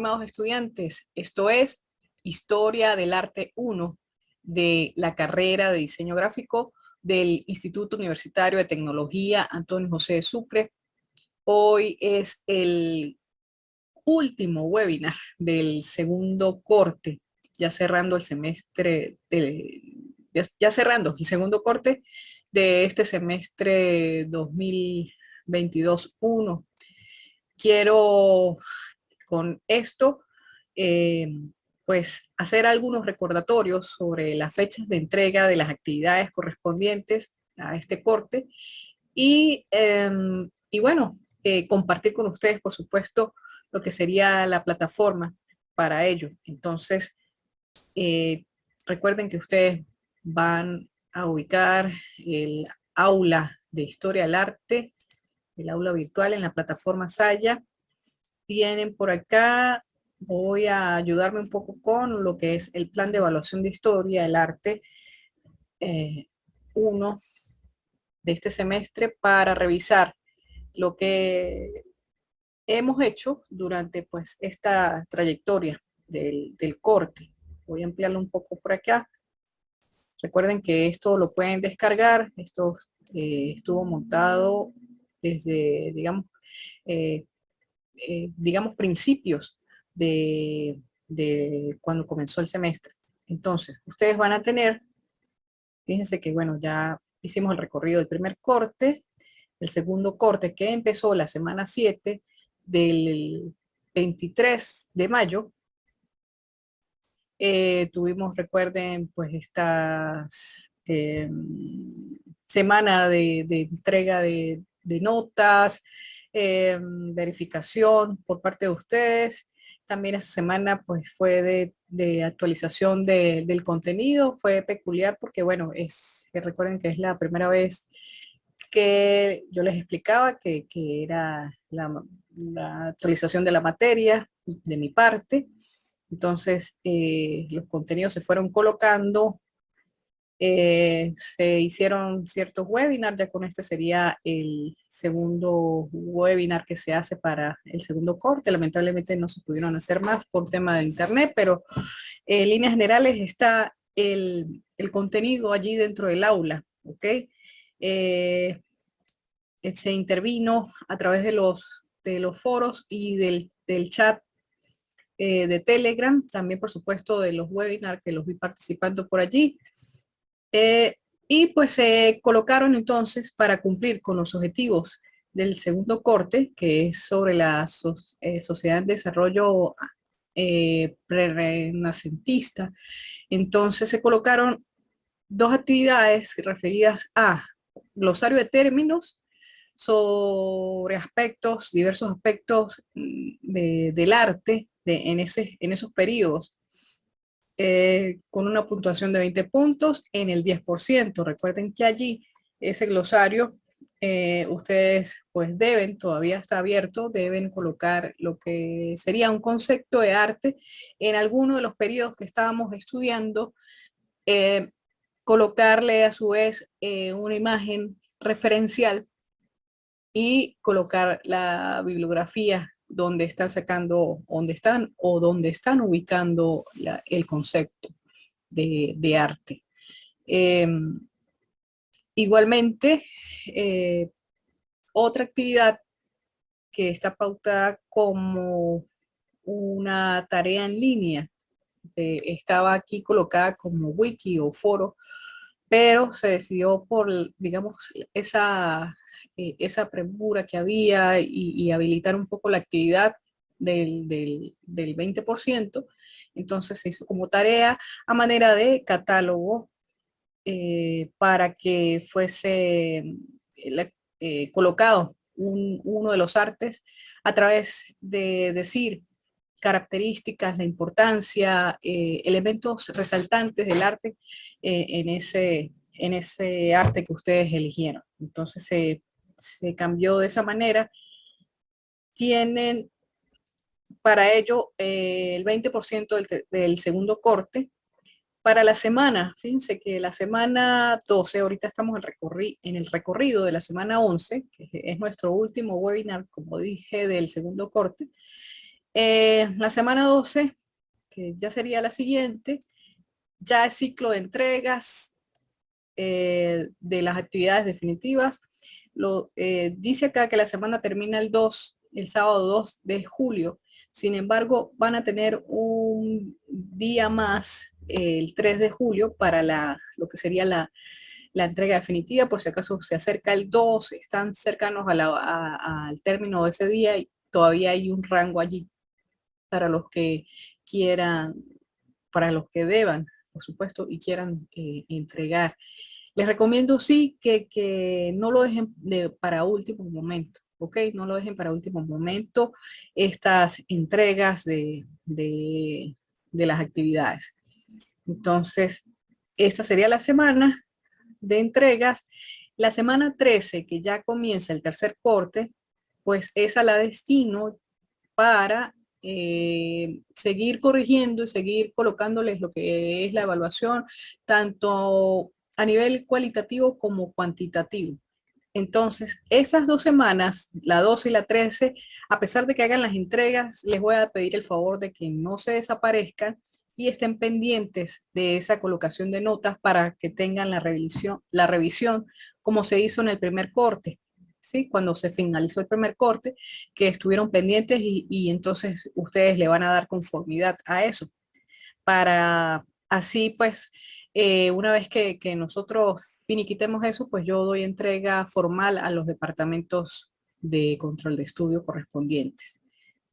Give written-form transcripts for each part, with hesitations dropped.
estimados estudiantes. Esto es Historia del Arte 1 de la carrera de Diseño Gráfico del Instituto Universitario de Tecnología Antonio José de Sucre. Hoy es el último webinar del segundo corte, ya cerrando el semestre, ya cerrando el segundo corte de este semestre 2022-1. Quiero con esto, pues hacer algunos recordatorios sobre las fechas de entrega de las actividades correspondientes a este corte y bueno, compartir con ustedes, por supuesto, lo que sería la plataforma para ello. Entonces, recuerden que ustedes van a ubicar el aula de Historia del Arte, el aula virtual en la plataforma Saya. Vienen por acá, voy a ayudarme un poco con lo que es el plan de evaluación de Historia del Arte 1 de este semestre para revisar lo que hemos hecho durante pues esta trayectoria del corte. Voy a ampliarlo un poco por acá. Recuerden que esto lo pueden descargar, esto estuvo montado desde, digamos, principios de cuando comenzó el semestre. Entonces, ustedes van a tener, fíjense que bueno, ya hicimos el recorrido del primer corte, el segundo corte que empezó la semana 7 del 23 de mayo. Tuvimos, recuerden, pues esta semana de entrega de notas, verificación por parte de ustedes. También esta semana pues fue de actualización del contenido. Fue peculiar porque, bueno, recuerden que es la primera vez que yo les explicaba que era la actualización de la materia de mi parte. Entonces, los contenidos se fueron colocando, se hicieron ciertos webinars, ya con este sería el segundo webinar que se hace para el segundo corte. Lamentablemente no se pudieron hacer más por tema de internet, pero en líneas generales está el contenido allí dentro del aula, ¿ok? Se intervino a través de los foros y del chat de Telegram, también por supuesto de los webinars que los vi participando por allí. Y pues se colocaron entonces para cumplir con los objetivos del segundo corte, que es sobre la sociedad en desarrollo pre-renacentista. Entonces se colocaron dos actividades referidas a glosario de términos sobre aspectos, diversos aspectos del arte en esos periodos, con una puntuación de 20 puntos en el 10%. Recuerden que allí ese glosario, ustedes pues todavía está abierto, deben colocar lo que sería un concepto de arte en alguno de los periodos que estábamos estudiando, colocarle a su vez una imagen referencial y colocar la bibliografía donde están sacando, donde están ubicando el concepto de arte. Igualmente, otra actividad que está pautada como una tarea en línea, estaba aquí colocada como wiki o foro, pero se decidió por, digamos, esa premura que había y habilitar un poco la actividad del 20%. Entonces se hizo como tarea a manera de catálogo para que fuese colocado uno de los artes a través de decir características, la importancia, elementos resaltantes del arte en ese arte que ustedes eligieron. Entonces se cambió de esa manera. Tienen para ello el 20% del segundo corte. Para la semana, fíjense que la semana 12, ahorita estamos en el recorrido de la semana 11, que es nuestro último webinar, como dije, del segundo corte. La semana 12, que ya sería la siguiente, ya es ciclo de entregas de las actividades definitivas. Dice acá que la semana termina el sábado 2 de julio. Sin embargo, van a tener un día más, el 3 de julio, para lo que sería la entrega definitiva. Por si acaso se acerca el 2, están cercanos al término de ese día y todavía hay un rango allí para los que quieran, para los que deban, por supuesto, y quieran entregar. Les recomiendo sí que no lo dejen para último momento, ¿ok? No lo dejen para último momento estas entregas de las actividades. Entonces, esta sería la semana de entregas. La semana 13, que ya comienza el tercer corte, pues esa la destino para seguir corrigiendo y seguir colocándoles lo que es la evaluación, tanto a nivel cualitativo como cuantitativo. Entonces, esas 2 semanas, la 12 y la 13, a pesar de que hagan las entregas, les voy a pedir el favor de que no se desaparezcan y estén pendientes de esa colocación de notas para que tengan la revisión como se hizo en el primer corte. ¿Sí? Cuando se finalizó el primer corte, que estuvieron pendientes y entonces ustedes le van a dar conformidad a eso para así pues una vez que nosotros finiquitemos eso, pues yo doy entrega formal a los departamentos de control de estudio correspondientes.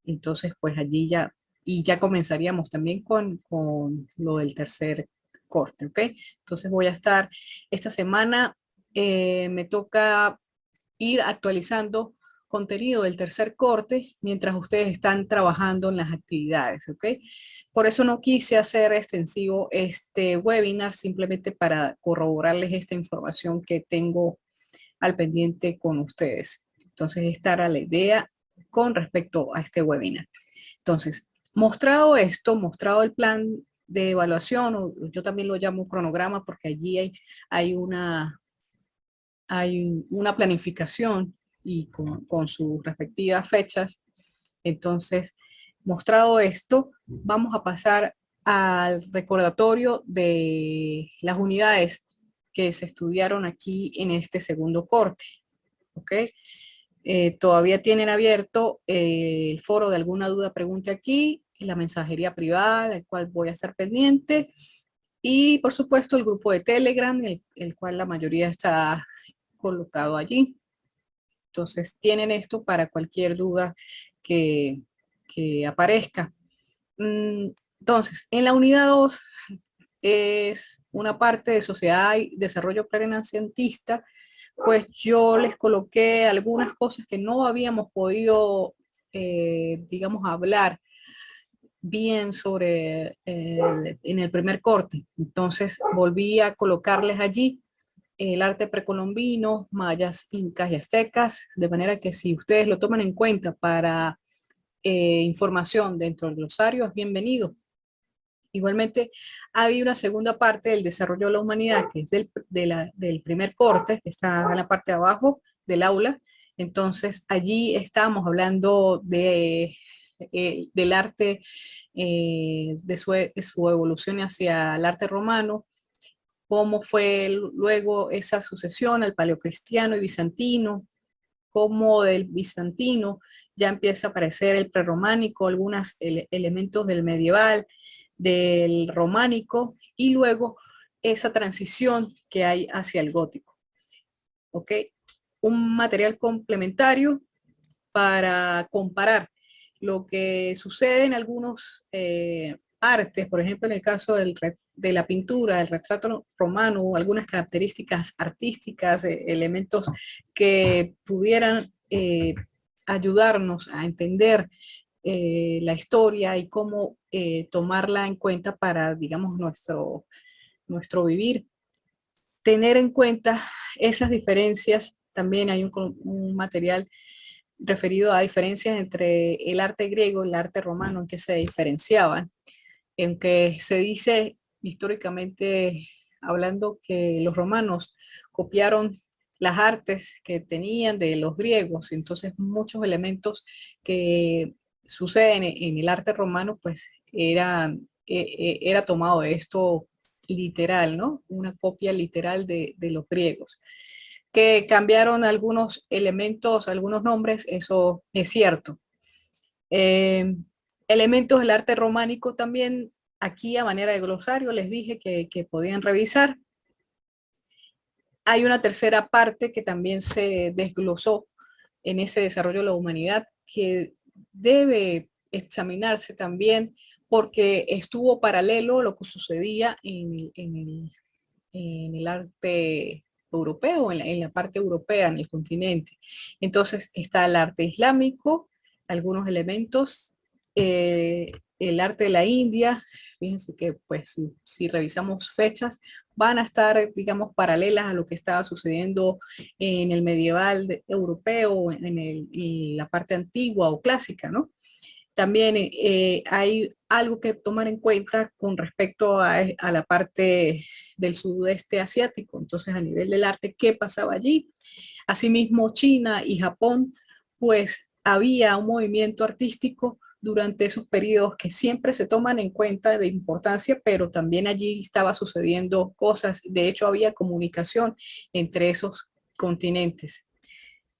Entonces pues allí ya, y ya comenzaríamos también con lo del tercer corte, ¿ok? Entonces voy a estar esta semana, me toca ir actualizando contenido del tercer corte mientras ustedes están trabajando en las actividades, ¿ok? Por eso no quise hacer extensivo este webinar, simplemente para corroborarles esta información que tengo al pendiente con ustedes. Entonces, esta era la idea con respecto a este webinar. Entonces, mostrado esto, mostrado el plan de evaluación, o yo también lo llamo cronograma porque allí hay una planificación y con sus respectivas fechas. Entonces, mostrado esto, vamos a pasar al recordatorio de las unidades que se estudiaron aquí en este segundo corte. ¿Ok? Todavía tienen abierto el foro de alguna duda, pregunte aquí, en la mensajería privada, el cual voy a estar pendiente. Y por supuesto el grupo de Telegram, el cual la mayoría está colocado allí. Entonces tienen esto para cualquier duda que, que aparezca. Entonces, en la unidad 2 es una parte de sociedad y desarrollo prerenacientista, pues yo les coloqué algunas cosas que no habíamos podido, digamos, hablar bien sobre en el primer corte. Entonces volví a colocarles allí el arte precolombino, mayas, incas y aztecas, de manera que si ustedes lo toman en cuenta para información dentro del glosario, es bienvenido. Igualmente, hay una segunda parte del desarrollo de la humanidad, que es del primer corte, que está en la parte de abajo del aula. Entonces, allí estábamos hablando del arte, de su evolución hacia el arte romano, cómo fue luego esa sucesión al paleocristiano y bizantino, cómo del bizantino ya empieza a aparecer el prerrománico, algunos elementos del medieval, del románico y luego esa transición que hay hacia el gótico. ¿Ok? Un material complementario para comparar lo que sucede en algunos artes, por ejemplo, en el caso de la pintura, el retrato romano, algunas características artísticas, elementos que pudieran ayudarnos a entender la historia y cómo tomarla en cuenta para, digamos, nuestro vivir. Tener en cuenta esas diferencias, también hay un material referido a diferencias entre el arte griego y el arte romano, en que se diferenciaban, en que se dice históricamente hablando que los romanos copiaron las artes que tenían de los griegos, entonces muchos elementos que sucede en el arte romano, pues era tomado de esto literal, ¿no? Una copia literal de los griegos. Que cambiaron algunos elementos, algunos nombres, eso es cierto. Eh, Elementos del arte románico también, aquí a manera de glosario, les dije que podían revisar. Hay una tercera parte que también se desglosó en ese desarrollo de la humanidad que debe examinarse también porque estuvo paralelo a lo que sucedía en el arte europeo, en la parte europea, en el continente. Entonces está el arte islámico, algunos elementos, el arte de la India, fíjense que pues si revisamos fechas, van a estar, digamos, paralelas a lo que estaba sucediendo en el medieval europeo, en la parte antigua o clásica, ¿no? También hay algo que tomar en cuenta con respecto a la parte del sudeste asiático. Entonces, a nivel del arte, ¿qué pasaba allí? Asimismo, China y Japón, pues había un movimiento artístico durante esos periodos que siempre se toman en cuenta de importancia, pero también allí estaba sucediendo cosas. De hecho, había comunicación entre esos continentes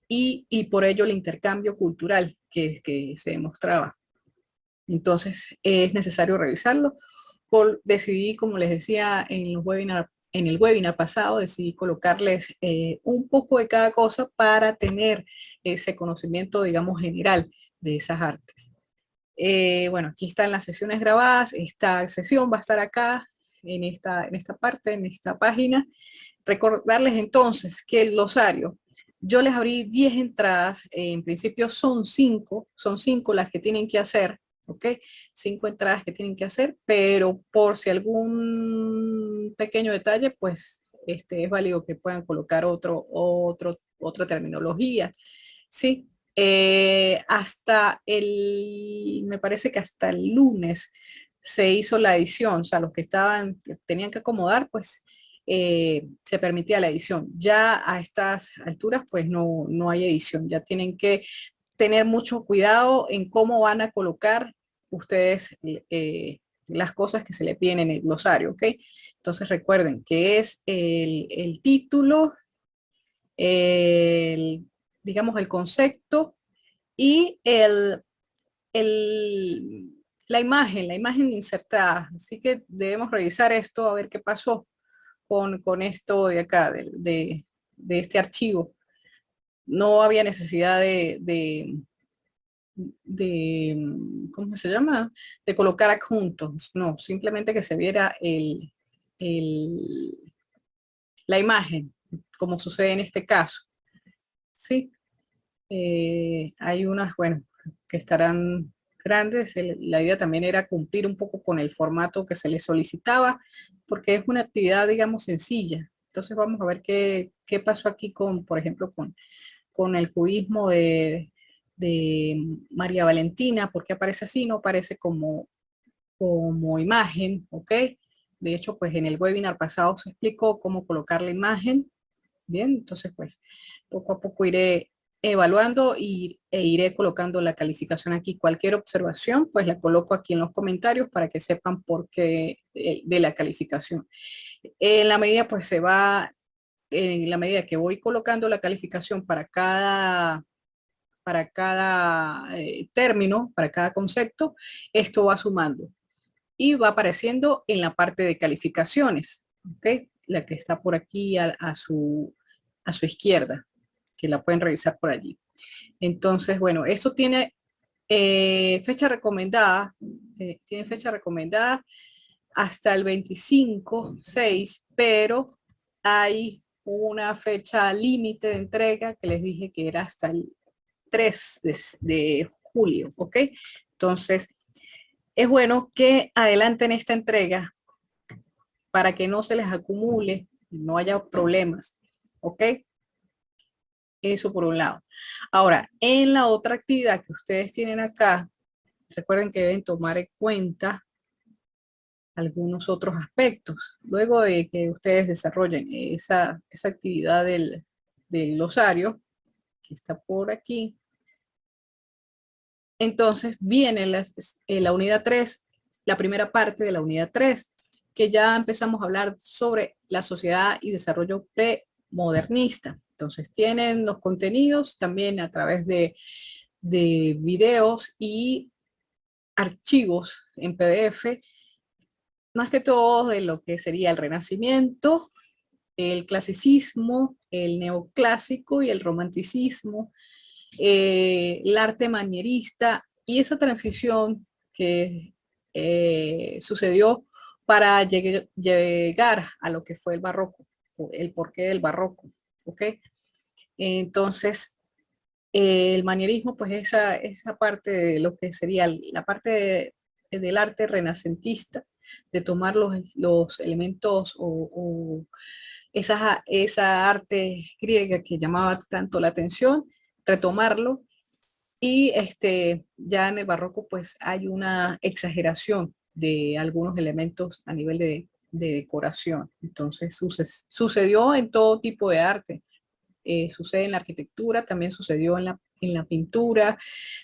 y por ello el intercambio cultural que se demostraba. Entonces es necesario revisarlo. Decidí, como les decía en el webinar pasado, decidí colocarles un poco de cada cosa para tener ese conocimiento, digamos, general de esas artes. Bueno, aquí están las sesiones grabadas. Esta sesión va a estar acá, en esta parte, en esta página. Recordarles entonces que el glosario, yo les abrí 10 entradas, en principio son 5 las que tienen que hacer, ¿ok? 5 entradas que tienen que hacer, pero por si algún pequeño detalle, pues es válido que puedan colocar otra terminología, ¿sí? Me parece que hasta el lunes se hizo la edición, o sea, los que tenían que acomodar, pues se permitía la edición. Ya a estas alturas, pues no hay edición, ya tienen que tener mucho cuidado en cómo van a colocar ustedes las cosas que se le piden en el glosario, ¿ok? Entonces recuerden que es el título, el, digamos, el concepto y el, la imagen insertada. Así que debemos revisar esto a ver qué pasó con esto de acá, de este archivo. No había necesidad ¿cómo se llama? De colocar adjuntos. No, simplemente que se viera el, la imagen, como sucede en este caso. Sí, hay unas, bueno, que estarán grandes. La idea también era cumplir un poco con el formato que se les solicitaba, porque es una actividad, digamos, sencilla. Entonces vamos a ver qué pasó aquí con, por ejemplo, con el cubismo de María Valentina, porque aparece así, no aparece como imagen, ¿ok? De hecho, pues en el webinar pasado se explicó cómo colocar la imagen. Bien, entonces pues poco a poco iré evaluando e iré colocando la calificación aquí. Cualquier observación, pues la coloco aquí en los comentarios para que sepan por qué de la calificación. En la medida, pues en la medida que voy colocando la calificación para cada término, para cada concepto, esto va sumando y va apareciendo en la parte de calificaciones, ¿ok? La que está por aquí a su izquierda, que la pueden revisar por allí. Entonces, bueno, eso fecha recomendada, tiene fecha recomendada hasta el 25/6, pero hay una fecha límite de entrega que les dije que era hasta el 3 de julio, ¿ok? Entonces, es bueno que adelanten esta entrega para que no se les acumule y no haya problemas, ¿ok? Eso por un lado. Ahora, en la otra actividad que ustedes tienen acá, recuerden que deben tomar en cuenta algunos otros aspectos. Luego de que ustedes desarrollen esa actividad del glosario, que está por aquí, Entonces viene la unidad 3, la primera parte de la unidad 3, que ya empezamos a hablar sobre la sociedad y desarrollo premodernista. Entonces tienen los contenidos también a través de videos y archivos en PDF, más que todo de lo que sería el Renacimiento, el clasicismo, el neoclásico y el romanticismo, el arte manierista y esa transición que sucedió para llegar a lo que fue el barroco, el porqué del barroco, ¿ok? Entonces, el manierismo, pues esa parte de lo que sería la parte del arte renacentista, de tomar los elementos o esa arte griega que llamaba tanto la atención, retomarlo. Y ya en el barroco pues hay una exageración de algunos elementos a nivel de decoración. Entonces sucedió en todo tipo de arte. Sucede en la arquitectura, también sucedió en la pintura,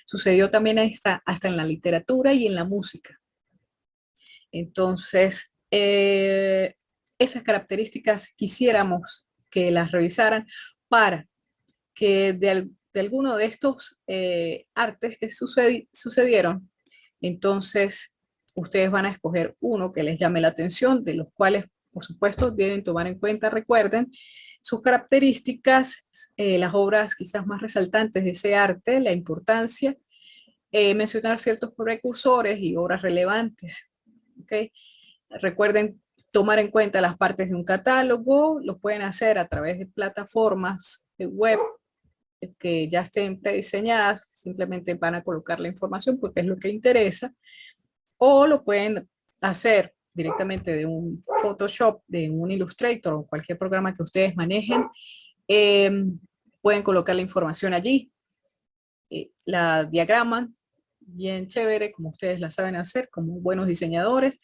sucedió también hasta en la literatura y en la música. Entonces, esas características quisiéramos que las revisaran para que de alguno de estos artes que sucedieron, entonces ustedes van a escoger uno que les llame la atención, de los cuales, por supuesto, deben tomar en cuenta, recuerden, sus características, las obras quizás más resaltantes de ese arte, la importancia, mencionar ciertos precursores y obras relevantes. ¿Okay? Recuerden tomar en cuenta las partes de un catálogo, lo pueden hacer a través de plataformas de web que ya estén prediseñadas, simplemente van a colocar la información porque es lo que interesa, o lo pueden hacer directamente de un Photoshop, de un Illustrator o cualquier programa que ustedes manejen. eh, Pueden colocar la información allí, la diagraman bien chévere, como ustedes la saben hacer, como buenos diseñadores,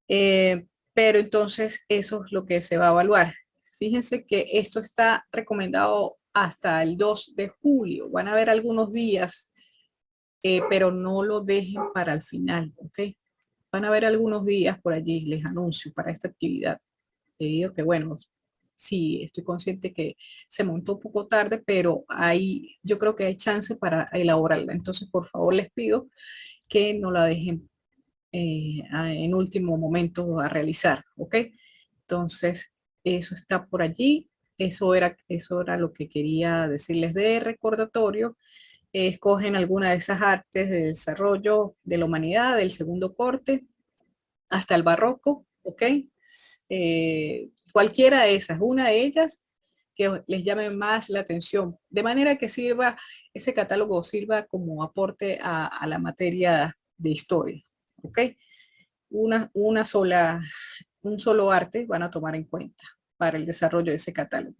pero entonces eso es lo que se va a evaluar. Fíjense que esto está recomendado hasta el 2 de julio. Van a haber algunos días, pero no lo dejen para el final, ¿ok? Van a haber algunos días por allí, les anuncio, para esta actividad. Debido que, bueno, sí, estoy consciente que se montó un poco tarde, pero yo creo que hay chance para elaborarla. Entonces, por favor, les pido que no la dejen en último momento a realizar, ¿ok? Entonces, eso está por allí. Eso era lo que quería decirles de recordatorio. Escogen alguna de esas artes de desarrollo de la humanidad, del segundo corte, hasta el barroco, ¿ok? Cualquiera de esas, una de ellas que les llame más la atención, de manera que ese catálogo sirva como aporte a la materia de historia, ¿ok? Un solo arte van a tomar en cuenta para el desarrollo de ese catálogo.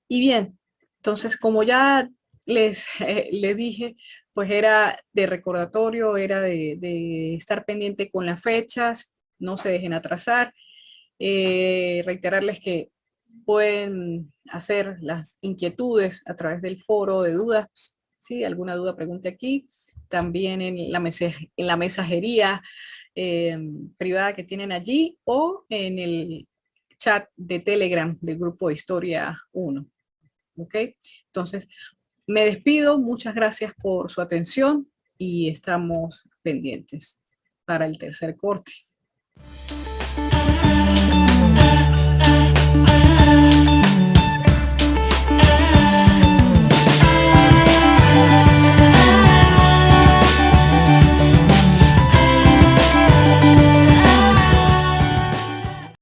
Y bien, entonces como ya les dije, pues era de recordatorio, era de estar pendiente con las fechas, no se dejen atrasar, reiterarles que pueden hacer las inquietudes a través del foro de dudas, si alguna duda pregunte aquí, también en la mensajería privada que tienen allí o en el chat de Telegram del grupo de Historia 1. ¿Ok? Entonces, me despido, muchas gracias por su atención y estamos pendientes para el tercer corte.